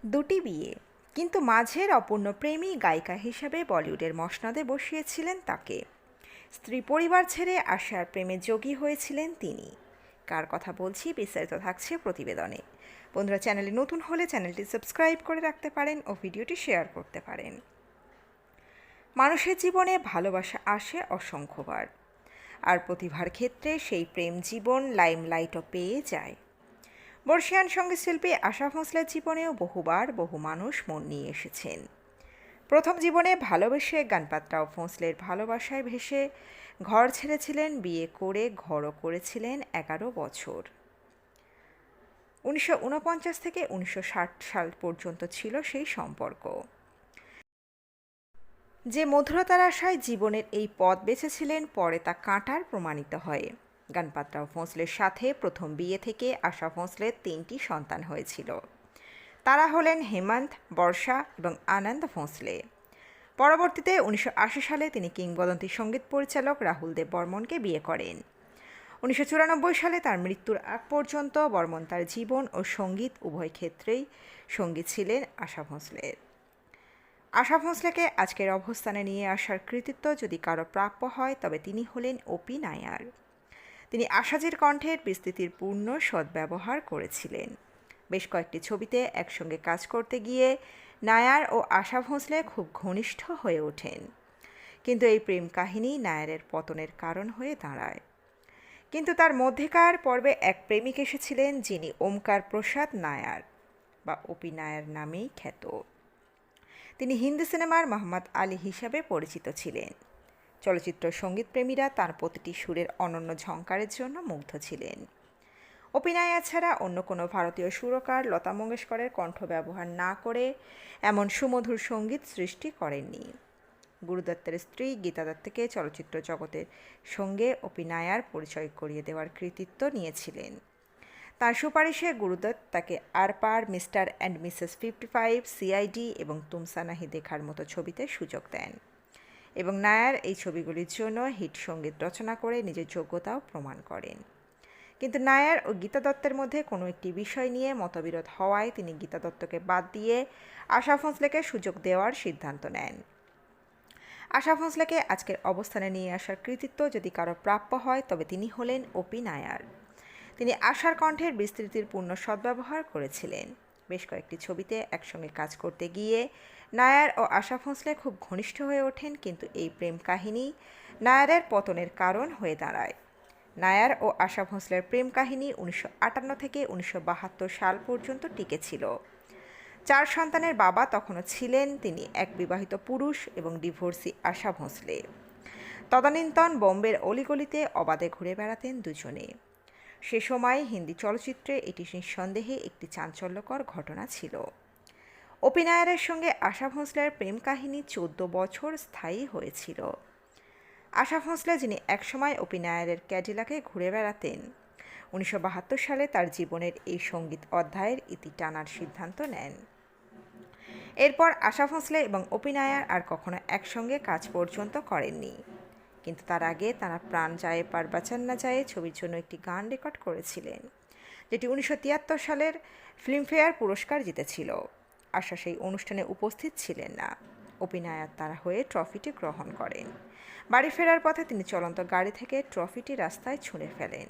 দুটি বিয়ে, কিন্তু মাঝের অপূর্ণ প্রেমী গায়িকা হিসেবে বলিউডের মসনদে বসিয়েছিলেন তাকে। স্ত্রী পরিবার ছেড়ে আশার প্রেমে যোগী হয়েছিলেন তিনি। কার কথা বলছি বিস্তারিত থাকছে প্রতিবেদনে। বন্ধুরা, চ্যানেলে নতুন হলে চ্যানেলটি সাবস্ক্রাইব করে রাখতে পারেন ও ভিডিওটি শেয়ার করতে পারেন। মানুষের জীবনে ভালোবাসা আসে অসংখ্যবার, আর প্রতিভার ক্ষেত্রে সেই প্রেম জীবন লাইমলাইটও পেয়ে যায়। বর্ষিয়ান সঙ্গীতশিল্পী আশা ভোঁসলের জীবনেও বহুবার বহু মানুষ মন নিয়ে এসেছেন। প্রথম জীবনে ভালোবেসে গানপাত্রাও ভোঁসলের ভালোবাসায় ভেসে ঘর ছেড়েছিলেন, বিয়ে করে ঘরও করেছিলেন 11 বছর। 1949 থেকে 1960 সাল পর্যন্ত ছিল সেই সম্পর্ক। যে মধুরতার আশায় জীবনের এই পথ বেছেছিলেন, পরে তা কাঁটার প্রমাণিত হয়। গানপাত্রাও ভোঁসলের সাথে প্রথম বিয়ে থেকে আশা ভোঁসলের 3টি সন্তান হয়েছিল। তারা হলেন হেমন্ত, বর্ষা এবং আনন্দ ভোঁসলে। পরবর্তীতে 1980 সালে তিনি কিংবদন্তি সঙ্গীত পরিচালক রাহুল দেব বর্মনকে বিয়ে করেন। 1994 সালে তার মৃত্যুর আগ পর্যন্ত বর্মন তার জীবন ও সঙ্গীত উভয় ক্ষেত্রেই সঙ্গী ছিলেন আশা ভোঁসলের। আশা ভোঁসলেকে আজকের অবস্থানে নিয়ে আসার কৃতিত্ব যদি কারো প্রাপ্য হয়, তবে তিনি হলেন ওপি নায়ার। তিনি আশাজির কণ্ঠের বিস্তৃতির পূর্ণ সদ্ব্যবহার করেছিলেন। বেশ কয়েকটি ছবিতে একসঙ্গে কাজ করতে গিয়ে নায়ার ও আশা ভোঁসলে খুব ঘনিষ্ঠ হয়ে ওঠেন, কিন্তু এই প্রেম কাহিনী নায়ারের পতনের কারণ হয়ে দাঁড়ায়। কিন্তু তার মধ্যেকার পর্বে এক প্রেমিক এসেছিলেন, যিনি ওমকার প্রসাদ নায়ার বা ওপি নায়ার নামেই খ্যাত। তিনি হিন্দি সিনেমার মোহাম্মদ আলী হিসাবে পরিচিত ছিলেন। চলচ্চিত্র সঙ্গীতপ্রেমীরা তার প্রতিটি সুরের অনন্য ঝংকারের জন্য মুগ্ধ ছিলেন। ওপি নায়ার ছাড়া অন্য কোনো ভারতীয় সুরকার লতা মঙ্গেশকরের কণ্ঠ ব্যবহার না করে এমন সুমধুর সঙ্গীত সৃষ্টি করেননি। গুরুদত্তের স্ত্রী গীতা দত্তকে চলচ্চিত্র জগতের সঙ্গে ওপি নায়ার পরিচয় করিয়ে দেওয়ার কৃতিত্ব নিয়েছিলেন। তার সুপারিশে গুরুদত্ত তাকে আর পার, মিস্টার অ্যান্ড মিসেস 55, সিআইডি এবং তুমসা নাহি দেখার মতো ছবিতে সুযোগ দেন, এবং নায়ার এই ছবিগুলির জন্য হিট সঙ্গীত রচনা করে নিজের যোগ্যতাও প্রমাণ করেন। কিন্তু নায়ার ও গীতা দত্তের মধ্যে কোনো একটি বিষয় নিয়ে মতবিরোধ হওয়ায় তিনি গীতা দত্তকে বাদ দিয়ে আশা ভোঁসলেকে সুযোগ দেওয়ার সিদ্ধান্ত নেন। আশা ভোঁসলেকে আজকের অবস্থানে নিয়ে আসার কৃতিত্ব যদি কারো প্রাপ্য হয়, তবে তিনি হলেন ওপি নায়ার। তিনি আশার কণ্ঠের বিস্তৃতির পূর্ণ সদ্ব্যবহার করেছিলেন। বেশ কয়েকটি ছবিতে একসঙ্গে কাজ করতে গিয়ে নায়ার ও আশা ভোঁসলে খুব ঘনিষ্ঠ হয়ে ওঠেন, কিন্তু এই প্রেম কাহিনী নায়ারের পতনের কারণ হয়ে দাঁড়ায়। নায়ার ও আশা ভোঁসলের প্রেম কাহিনী 1958 থেকে 1972 সাল পর্যন্ত টিকেছিল। 4 সন্তানের বাবা তখনও ছিলেন তিনি, এক বিবাহিত পুরুষ এবং ডিভোর্সি আশা ভোঁসলে। তদানীন্তন বোম্বের অলিগলিতে অবাধে ঘুরে বেড়াতেন দুজনে। সে সময় হিন্দি চলচ্চিত্রে এটি নিঃসন্দেহে একটি চাঞ্চল্যকর ঘটনা ছিল। ওপি নায়ারের সঙ্গে আশা ভোঁসলের প্রেম কাহিনী 14 বছর স্থায়ী হয়েছিল। আশা ভোঁসলে, যিনি একসময় ওপি নায়ারের ক্যাডিলাকে ঘুরে বেড়াতেন, 1972 সালে তার জীবনের এই সঙ্গীত অধ্যায়ের ইতি টানার সিদ্ধান্ত নেন। এরপর আশা ভোঁসলে এবং ওপি নায়ার আর কখনো একসঙ্গে কাজ পর্যন্ত করেননি। কিন্তু তার আগে তারা প্রাণ যায় পার বাঁচান না যায় ছবির জন্য একটি গান রেকর্ড করেছিলেন, যেটি 1973 সালের ফিল্মফেয়ার পুরস্কার জিতেছিল। আশা সেই অনুষ্ঠানে উপস্থিত ছিলেন না। ওপি নায়ার তার হয়ে ট্রফিটি গ্রহণ করেন। বাড়ি ফেরার পথে তিনি চলন্ত গাড়ি থেকে ট্রফিটি রাস্তায় ছুঁড়ে ফেলেন।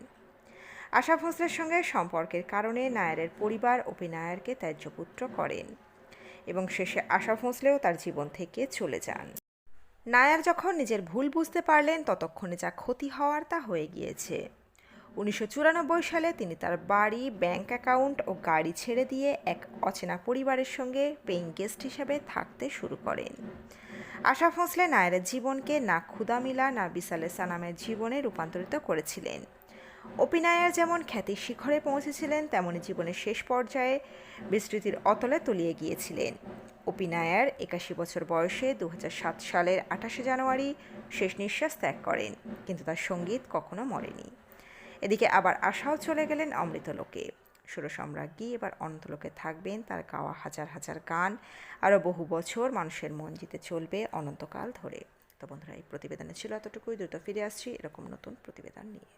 আশা ভোঁসলের সঙ্গে সম্পর্কের কারণে নায়ারের পরিবার ওপি নায়ারকে ত্যায্য পুত্র করেন, এবং শেষে আশা ভোঁসলেও তার জীবন থেকে চলে যান। নায়ার যখন নিজের ভুল বুঝতে পারলেন, ততক্ষণে যা ক্ষতি হওয়ার তা হয়ে গিয়েছে। 1994 সালে তিনি তার বাড়ি, ব্যাংক অ্যাকাউন্ট ও গাড়ি ছেড়ে দিয়ে এক অচেনা পরিবারের সঙ্গে পেইং গেস্ট হিসেবে থাকতে শুরু করেন। আশা ভোঁসলে নায়ারের জীবনকে না ক্ষুদা মিলা না বিসালে সানামের জীবনে রূপান্তরিত করেছিলেন। ওপি নায়ার যেমন খ্যাতির শিখরে পৌঁছেছিলেন, তেমনি জীবনের শেষ পর্যায়ে বিস্তৃতির অতলে তলিয়ে গিয়েছিলেন। ওপি নায়ার 81 বছর বয়সে 2007 সালের 28 জানুয়ারি শেষ নিঃশ্বাস ত্যাগ করেন, কিন্তু তার সঙ্গীত কখনো মরেনি। এদিকে আবার আশাও চলে গেলেন অমৃতলোকে। সুরসম্রাজ্ঞী এবার অনন্তলোকে থাকবেন, তার গাওয়া হাজার হাজার গান আরও বহু বছর মানুষের মন জিতে চলবে অনন্তকাল ধরে। তো বন্ধুরা, এই প্রতিবেদনে ছিল এতটুকুই। দ্রুত ফিরে আসছি এরকম নতুন প্রতিবেদন নিয়ে।